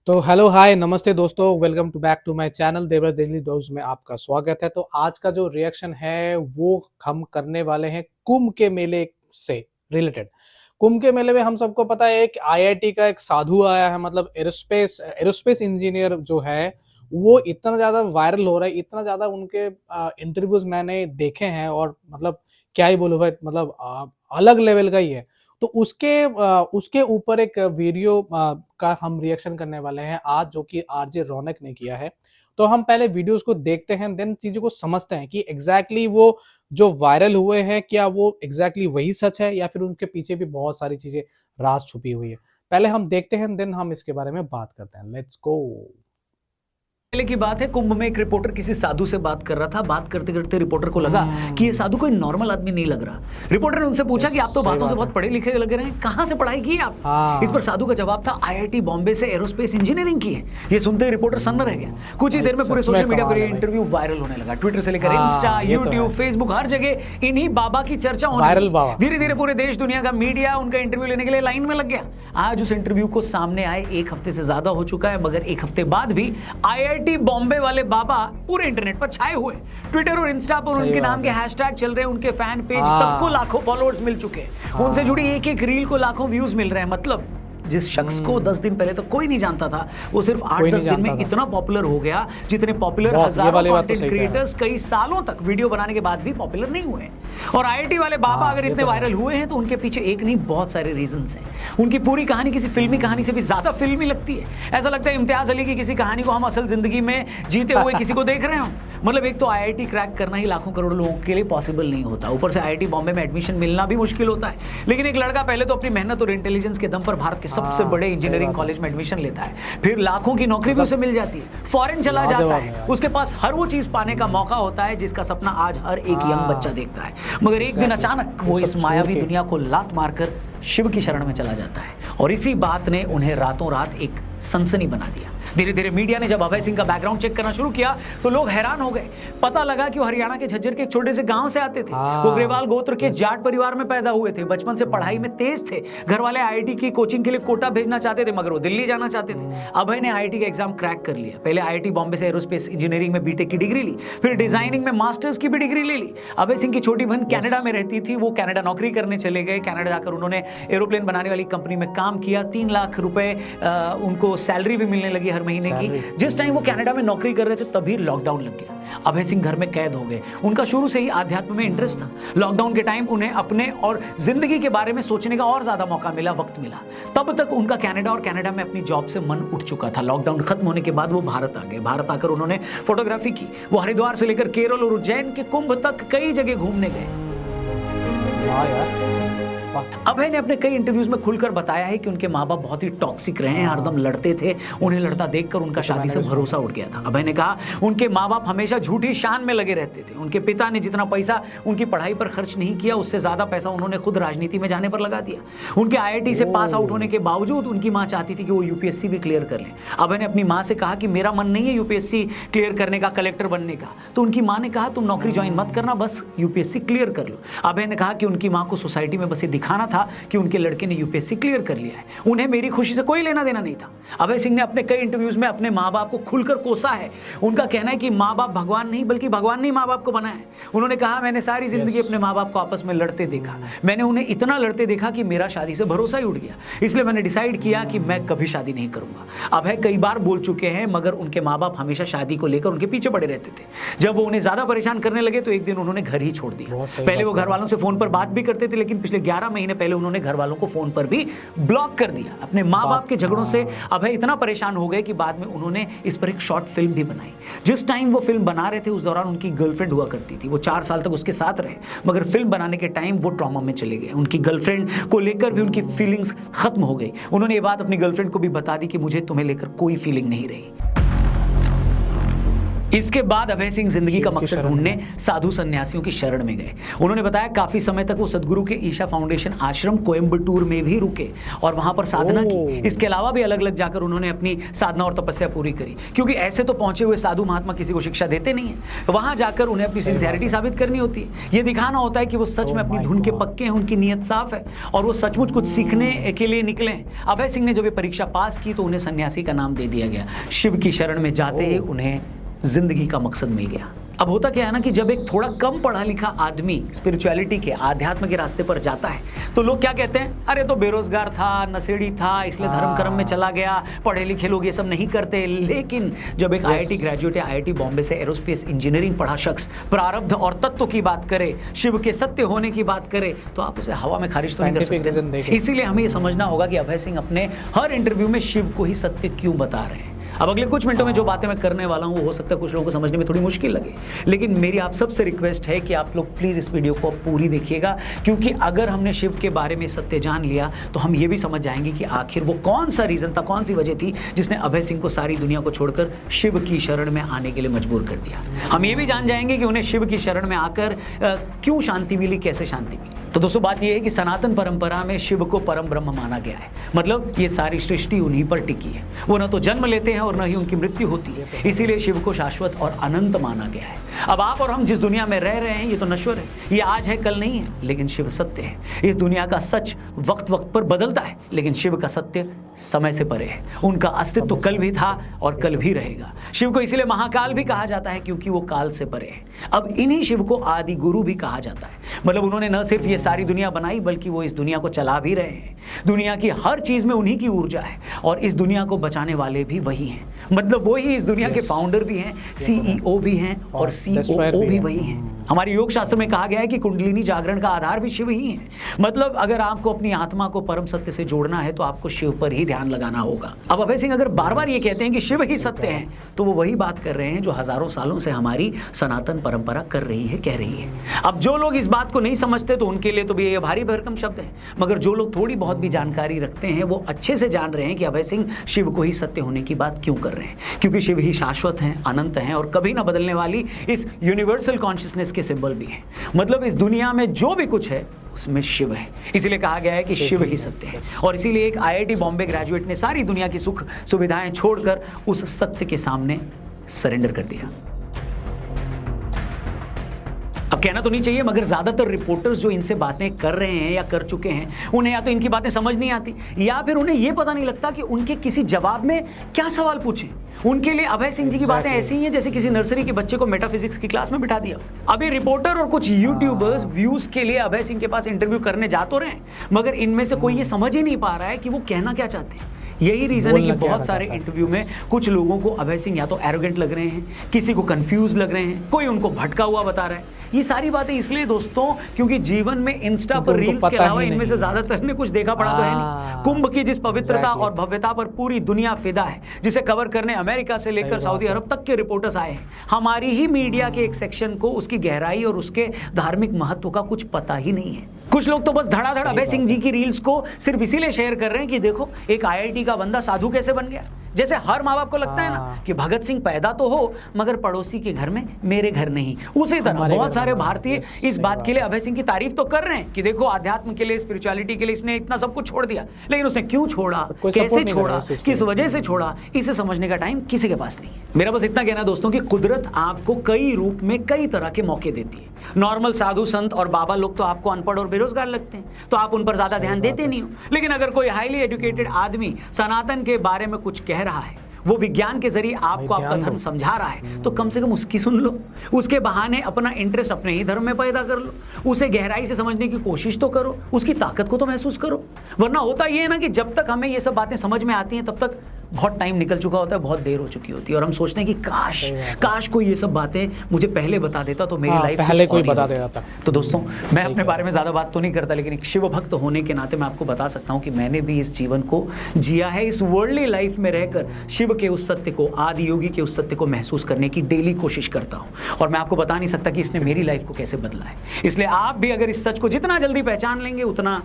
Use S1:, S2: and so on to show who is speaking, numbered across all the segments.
S1: तो hello hi नमस्ते दोस्तों, welcome to back to my channel देवर डेली डोज में आपका स्वागत है। तो आज का जो रिएक्शन है वो हम करने वाले हैं कुंभ के मेले से रिलेटेड। कुंभ के मेले में हम सबको पता है एक आईआईटी का एक साधु आया है, मतलब एरोस्पेस इंजीनियर जो है वो इतना ज्यादा वायरल हो रहा है, इतना ज्यादा उनके इंटरव्यूज मैंने देखे हैं और मतलब क्या ही बोलूं भाई, मतलब अलग लेवल का ही है। तो उसके ऊपर एक वीडियो का हम रिएक्शन करने वाले हैं आज, जो कि आरजे रौनक ने किया है। तो हम पहले वीडियोस को देखते हैं, देन चीजों को समझते हैं कि एग्जैक्टली वो जो वायरल हुए हैं क्या वो एग्जैक्टली वही सच है या फिर उनके पीछे भी बहुत सारी चीजें राज छुपी हुई है। पहले हम देखते हैं, देन हम इसके बारे में बात करते हैं। Let's go.
S2: पहले की बात है, कुंभ में एक रिपोर्टर किसी साधु से बात कर रहा था। बात करते करते रिपोर्टर को लगा कि ये साधु कोई नॉर्मल आदमी नहीं लग रहा। रिपोर्टर ने उनसे पूछा कि आप तो बातों से बहुत पढ़े लिखे लग रहे हैं, कहां से पढ़ाई की आप? इस पर साधु का जवाब था, आईआईटी बॉम्बे से एरोस्पेस इंजीनियरिंग की है। ये सुनते ही रिपोर्टर सन्न रह गया। कुछ ही देर में पूरे सोशल मीडिया पर ये इंटरव्यू वायरल होने लगा। ट्विटर से लेकर इंस्टा, यूट्यूब, फेसबुक, हर जगह इन्हीं बाबा की चर्चा होने लगी। धीरे धीरे पूरे देश दुनिया का मीडिया उनका इंटरव्यू लेने के लिए लाइन में लग गया। आज उस इंटरव्यू को सामने आए 1 हफ्ते से ज्यादा हो चुका है, मगर 1 हफ्ते बाद भी आईआईटी बॉम्बे वाले बाबा पूरे इंटरनेट पर छाए हुए। ट्विटर और इंस्टा पर उनके नाम के हैशटैग चल रहे हैं, उनके फैन पेज तक को लाखों फॉलोअर्स मिल चुके हैं। उनसे जुड़ी एक एक रील को लाखों व्यूज मिल रहे हैं। मतलब जिस शख्स को 10 दिन पहले तो कोई नहीं जानता था, वो सिर्फ 8-10 दिन में इतना पॉपुलर हो गया जितने पॉपुलर हजारों कंटेंट क्रिएटर्स कई सालों तक वीडियो बनाने के बाद भी पॉपुलर नहीं हुए। और आईआईटी वाले बाबा अगर इतने वायरल हुए हैं तो उनके पीछे एक नहीं बहुत सारे रीजंस हैं। उनकी पूरी कहानी किसी फिल्मी कहानी से भी ज्यादा फिल्मी लगती है। ऐसा लगता है इम्तियाज अली की किसी कहानी को हम असल जिंदगी में जीते हुए किसी को देख रहे हो। मतलब एक तो आईआईटी क्रैक करना ही लाखों करोड़ लोगों के लिए पॉसिबल नहीं होता, ऊपर से आईआईटी बॉम्बे में एडमिशन मिलना भी मुश्किल होता है। लेकिन एक लड़का पहले तो अपनी मेहनत और इंटेलिजेंस के दम पर भारत के सबसे बड़े इंजीनियरिंग कॉलेज में एडमिशन लेता है, फिर लाखों की नौकरी भी उसे मिल जाती है, फॉरेन चला जाता है, उसके पास हर वो चीज पाने का मौका होता है जिसका सपना आज हर एक यंग बच्चा देखता है। मगर एक दिन अचानक वो इस मायावी दुनिया को लात मारकर शिव की शरण में चला जाता है। और इसी बात ने उन्हें रातों रात एक सनसनी बना दिया। धीरे धीरे मीडिया ने जब अभय सिंह का बैकग्राउंड चेक करना शुरू किया तो लोग हैरान हो गए। पता लगा कि वो हरियाणा के झज्जर के एक छोटे से गांव से आते थे। वो ग्रेवाल गोत्र के जाट परिवार में पैदा हुए थे। बचपन से पढ़ाई में तेज थे। घर वाले आईआईटी की कोचिंग के लिए कोटा भेजना चाहते थे, मगर वो दिल्ली जाना चाहते थे। अभय ने आईआईटी का एग्जाम क्रैक कर लिया। पहले आईआईटी बॉम्बे से एरोस्पेस इंजीनियरिंग में बीटेक की डिग्री ली, फिर डिजाइनिंग में मास्टर्स की भी डिग्री ले ली। अभय सिंह की छोटी बहन कनाडा में रहती थी, वो कनाडा नौकरी करने चले गए। कनाडा जाकर उन्होंने एरोप्लेन बनाने वाली कंपनी में काम किया। 3 लाख रुपए उनको सैलरी भी मिलने लगी हर महीने की। जिस टाइम वो कनाडा में नौकरी कर रहे थे तभी लॉकडाउन लग गया। अभय सिंह घर में कैद हो गए। उनका शुरू से ही आध्यात्म में इंटरेस्ट था। लॉकडाउन के टाइम उन्हें अपने और जिंदगी के बारे में सोचने का और ज्यादा मौका मिला, वक्त मिला। तब तक उनका कनाडा में अपनी जॉब से मन उठ चुका था। लॉकडाउन खत्म होने के बाद वो भारत आ गए। भारत आकर उन्होंने फोटोग्राफी की। वो हरिद्वार से लेकर केरल और उज्जैन के कुंभ तक कई जगह घूमने गए। अभय ने अपने कई इंटरव्यूज में खुलकर बताया है कि उनके माँ बाप बहुत ही टॉक्सिक रहे हैं, हरदम लड़ते थे। उन्हें लड़ता देखकर उनका शादी से भरोसा उठ गया था। अभय ने कहा उनके माँ बाप हमेशा झूठी शान में लगे रहते थे। उनके पिता ने जितना पैसा उनकी पढ़ाई पर खर्च नहीं किया, उससे ज्यादा पैसा उन्होंने खुद राजनीति में जाने पर लगा दिया। उनके आईआईटी से पास आउट होने के बावजूद उनकी माँ चाहती थी कि वो यूपीएससी भी क्लियर कर लें। अभय ने अपनी माँ से कहा कि मेरा मन नहीं है यूपीएससी क्लियर करने का, कलेक्टर बनने का। तो उनकी माँ ने कहा तुम नौकरी ज्वाइन मत करना, बस यूपीएससी क्लियर कर लो। अभय ने कहा कि उनकी माँ को सोसाइटी में बस ये दिखाना था कि उनके लड़के ने यूपीएससी क्लियर कर लिया है, उन्हें मेरी खुशी से कोई लेना देना नहीं था। अभय सिंह ने अपने कई इंटरव्यूज में अपने माँ बाप को खुलकर कोसा है। उनका कहना है कि माँ बाप भगवान नहीं, बल्कि भगवान ने माँ बाप को बनाया है। उन्होंने कहा मैंने सारी जिंदगी अपने माँ बाप को आपस में लड़ते देखा। मैंने उन्हें इतना लड़ते देखा कि मेरा शादी से भरोसा ही उठ गया। इसलिए मैंने डिसाइड किया कि मैं कभी शादी नहीं करूंगा। अभय कई बार बोल चुके हैं, मगर उनके माँ बाप हमेशा शादी को लेकर उनके पीछे पड़े रहते थे। जब वो उन्हें ज्यादा परेशान करने लगे तो एक दिन उन्होंने घर ही छोड़ दिया। पहले वो घर वालों से फोन पर बात भी करते थे, लेकिन पिछले 11 महीने पहले उन्होंने घर वालों को फोन पर भी ब्लॉक कर दिया। अपने माँ बाप के झगड़ों से अभय इतना परेशान हो गए कि बाद में उन्होंने इस पर एक शॉर्ट फिल्म भी बनाई। जिस टाइम वो फिल्म बना रहे थे उस दौरान उनकी गर्लफ्रेंड हुआ करती थी। वो 4 साल तक उसके साथ रहे, मगर फिल्म बनाने के टाइम वो ट्रॉमा में चले गए। उनकी गर्लफ्रेंड को लेकर भी उनकी फीलिंग्स खत्म हो गई। उन्होंने ये बात अपनी गर्लफ्रेंड को भी बता दी कि मुझे तुम्हें लेकर कोई फीलिंग नहीं रही। इसके बाद अभय सिंह जिंदगी का मकसद ढूंढने साधु सन्यासियों की शरण में गए। उन्होंने बताया काफी समय तक वो सदगुरु के ईशा फाउंडेशन आश्रम कोयम्बटूर में भी रुके और वहां पर साधना की। इसके अलावा भी अलग अलग जाकर उन्होंने अपनी साधना और तपस्या पूरी करी, क्योंकि ऐसे तो पहुंचे हुए साधु महात्मा किसी को शिक्षा देते नहीं है। वहां जाकर उन्हें अपनी सिंसियरिटी साबित करनी होती है, ये दिखाना होता है कि वो सच में अपनी धुन के पक्के हैं, उनकी नीयत साफ है और वो सचमुच कुछ सीखने के लिए निकले हैं। अभय सिंह ने जब ये परीक्षा पास की तो उन्हें सन्यासी का नाम दे दिया गया। शिव की शरण में जाते ही उन्हें जिंदगी का मकसद मिल गया। अब होता क्या है ना कि जब एक थोड़ा कम पढ़ा लिखा आदमी स्पिरिचुअलिटी के, आध्यात्म के रास्ते पर जाता है तो लोग क्या कहते हैं, अरे तो बेरोजगार था, नशेड़ी था, इसलिए धर्म कर्म में चला गया, पढ़े लिखे लोग ये सब नहीं करते। लेकिन जब एक आईआईटी ग्रेजुएट या आईआईटी बॉम्बे से एरोस्पेस इंजीनियरिंग पढ़ा शख्स प्रारब्ध और तत्व की बात करे, शिव के सत्य होने की बात करे, तो आप उसे हवा में खारिज तो नहीं कर सकते। इसीलिए हमें ये समझना होगा कि अभय सिंह अपने हर इंटरव्यू में शिव को ही सत्य क्यों बता रहे हैं। अब अगले कुछ मिनटों में जो बातें मैं करने वाला हूं वो हो सकता है कुछ लोगों को समझने में थोड़ी मुश्किल लगे, लेकिन मेरी आप सबसे रिक्वेस्ट है कि आप लोग प्लीज़ इस वीडियो को पूरी देखिएगा, क्योंकि अगर हमने शिव के बारे में सत्य जान लिया तो हम ये भी समझ जाएंगे कि आखिर वो कौन सा रीज़न था, कौन सी वजह थी जिसने अभय सिंह को सारी दुनिया को छोड़कर शिव की शरण में आने के लिए मजबूर कर दिया। हम ये भी जान जाएंगे कि उन्हें शिव की शरण में आकर क्यों शांति मिली, कैसे शांति मिली। तो दोस्तों बात यह है कि सनातन परंपरा में शिव को परम ब्रह्म माना गया है, मतलब ये सारी सृष्टि उन्हीं पर टिकी है। वो न तो जन्म लेते हैं और न ही उनकी मृत्यु होती है, इसीलिए शिव को शाश्वत और अनंत माना गया है। अब आप और हम जिस दुनिया में रह रहे हैं ये तो नश्वर है, ये आज है कल नहीं है, लेकिन शिव सत्य है। इस दुनिया का सच वक्त वक्त पर बदलता है, लेकिन शिव का सत्य समय से परे है। उनका अस्तित्व कल भी था और कल भी रहेगा। शिव को इसीलिए महाकाल भी कहा जाता है क्योंकि वो काल से परे है। अब इन्हीं शिव को आदि गुरु भी कहा जाता है, मतलब उन्होंने न सिर्फ ये सारी दुनिया बनाई बल्कि वो इस दुनिया को चला भी रहे हैं। दुनिया की हर चीज में उन्हीं की ऊर्जा है और इस दुनिया को बचाने वाले भी वही हैं, मतलब वही इस दुनिया के फाउंडर भी हैं, सीईओ भी हैं और सीओओ भी वही हैं। हमारे योग शास्त्र में कहा गया है कि कुंडलिनी जागरण का आधार भी शिव ही है। मतलब अगर आपको अपनी आत्मा को परम सत्य से जोड़ना है तो आपको शिव पर ही ध्यान लगाना होगा। अब अभय सिंह अगर बार बार ये कहते हैं कि शिव ही सत्य है तो वो वही बात कर रहे हैं जो हजारों सालों से हमारी सनातन परंपरा कर रही है, कह रही है। अब जो लोग इस बात को नहीं समझते तो उनके लिए तो भी ये भारी भरकम शब्द है, मगर जो लोग थोड़ी बहुत भी जानकारी रखते हैं वो अच्छे से जान रहे हैं कि अभय सिंह शिव को ही सत्य होने की बात क्यों कर रहे हैं, क्योंकि शिव ही शाश्वत हैं, अनंत हैं और कभी ना बदलने वाली इस यूनिवर्सल कॉन्शियसनेस के सिंबल भी है। मतलब इस दुनिया में जो भी कुछ है उसमें शिव है, इसीलिए कहा गया है कि शिव ही सत्य है। और इसीलिए एक आईआईटी बॉम्बे ग्रेजुएट ने सारी दुनिया की सुख सुविधाएं छोड़कर उस सत्य के सामने सरेंडर कर दिया। अब कहना तो नहीं चाहिए, मगर ज्यादातर रिपोर्टर्स जो इनसे बातें कर रहे हैं या कर चुके हैं उन्हें या तो इनकी बातें समझ नहीं आती या फिर उन्हें यह पता नहीं लगता कि उनके किसी जवाब में क्या सवाल पूछें। उनके लिए अभय सिंह जी की बातें ऐसी ही हैं जैसे किसी नर्सरी के बच्चे को मेटाफिजिक्स की क्लास में बिठा दिया। अभी रिपोर्टर और कुछ यूट्यूबर्स व्यूज के लिए अभय सिंह के पास इंटरव्यू करने जा तो रहे हैं, मगर इनमें से कोई ये समझ ही नहीं पा रहा है कि वो कहना क्या चाहते हैं। यही रीजन है कि बहुत सारे इंटरव्यू में कुछ लोगों को अभय सिंह या तो एरोगेंट लग रहे हैं, किसी को कंफ्यूज लग रहे हैं, कोई उनको भटका हुआ बता रहा है। ये सारी बातें इसलिए दोस्तों क्योंकि जीवन में इंस्टा पर रील्स के अलावा इनमें से ज्यादातर ने कुछ देखा पड़ा तो है नहीं। कुंभ की जिस पवित्रता और भव्यता पर पूरी दुनिया फिदा है, जिसे कवर करने अमेरिका से लेकर सऊदी अरब तक के रिपोर्टर्स आए हैं, हमारी ही मीडिया के एक सेक्शन को उसकी गहराई और उसके धार्मिक महत्व का कुछ पता ही नहीं है। कुछ लोग तो बस धड़ाधड़ अभय सिंह जी की रील्स को सिर्फ इसीलिए शेयर कर रहे हैं कि देखो एक आईआईटी का बंदा साधु कैसे बन गया। जैसे हर माँ बाप को लगता है ना कि भगत सिंह पैदा तो हो मगर पड़ोसी के घर में, मेरे घर नहीं। उसी तरह बहुत सारे भारतीय इस बात के लिए अभय सिंह की तारीफ तो कर रहे हैं कि देखो आध्यात्म के लिए, स्पिरिचुअलिटी के लिए इसने इतना सब कुछ छोड़ दिया, लेकिन उसने क्यों छोड़ा, कैसे छोड़ा, किस वजह से छोड़ा, इसे समझने का टाइम किसी के पास नहीं है। मेरा बस इतना कहना दोस्तों कि कुदरत आपको कई रूप में कई तरह के मौके देती है। नॉर्मल साधु संत और बाबा लोग तो आपको अनपढ़ और बेरोजगार लगते हैं तो आप उन पर ज्यादा ध्यान देते नहीं हो, लेकिन अगर कोई हाईली एजुकेटेड आदमी सनातन के बारे में कुछ कह रहा है, वो विज्ञान के जरिए आपको आपका धर्म समझा रहा है, तो कम से कम उसकी सुन लो, उसके बहाने अपना इंटरेस्ट अपने ही धर्म में पैदा कर लो, उसे गहराई से समझने की कोशिश तो करो, उसकी ताकत को तो महसूस करो। वरना होता ये है ना कि जब तक हमें ये सब बातें समझ में आती हैं तब तक बहुत टाइम निकल चुका होता है, बहुत देर हो चुकी होती है और हम सोचते हैं कि काश कोई ये सब बातें मुझे पहले बता देता तो मेरी लाइफ
S1: पहले कोई बता देता।
S2: तो दोस्तों मैं अपने बारे में ज्यादा बात तो नहीं करता, लेकिन एक शिव भक्त होने के नाते मैं आपको बता सकता हूं कि मैंने भी इस जीवन को जिया है, इस वर्ल्डली लाइफ में रहकर शिव के उस सत्य को, आदि योगी के उस सत्य को महसूस करने की डेली कोशिश करता हूं और मैं आपको बता नहीं सकता कि इसने मेरी लाइफ को कैसे बदला है। इसलिए आप भी अगर इस सच को जितना जल्दी पहचान लेंगे उतना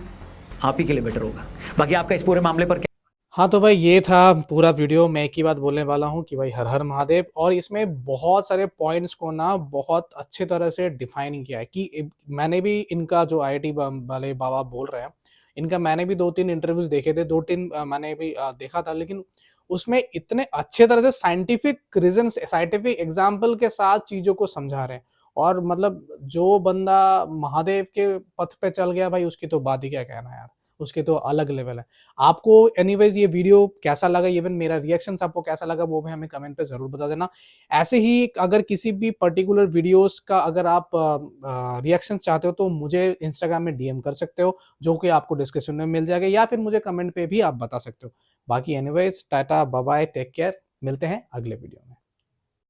S2: आप ही के लिए बेटर होगा। बाकी आपका इस पूरे मामले पर
S1: हाँ, तो भाई ये था पूरा वीडियो। मैं एक ही बात बोलने वाला हूँ कि भाई हर हर महादेव। और इसमें बहुत सारे पॉइंट्स को ना बहुत अच्छे तरह से डिफाइन किया है कि मैंने भी इनका जो आईआईटी वाले बाबा बोल रहे हैं, इनका मैंने भी 2-3 इंटरव्यूज देखे थे, 2-3 मैंने भी देखा था, लेकिन उसमें इतने अच्छे तरह से साइंटिफिक रीजन, साइंटिफिक एग्जाम्पल के साथ चीजों को समझा रहे हैं। और मतलब जो बंदा महादेव के पथ पे चल गया भाई, उसकी तो बात ही क्या कहना यार, उसके तो अलग लेवल है। आपको एनीवेज ये वीडियो कैसा लगा, इवन मेरा रिएक्शंस आपको कैसा लगा, वो भी हमें कमेंट पे जरूर बता देना। ऐसे ही अगर किसी भी पर्टिकुलर वीडियोस का अगर आप रिएक्शन चाहते हो तो मुझे इंस्टाग्राम में डीएम कर सकते हो, जो कि आपको डिस्क्रिप्शन में मिल जाएगा, या फिर मुझे कमेंट पे भी आप बता सकते हो। बाकी anyways tata bye bye, take care, मिलते हैं अगले वीडियो में।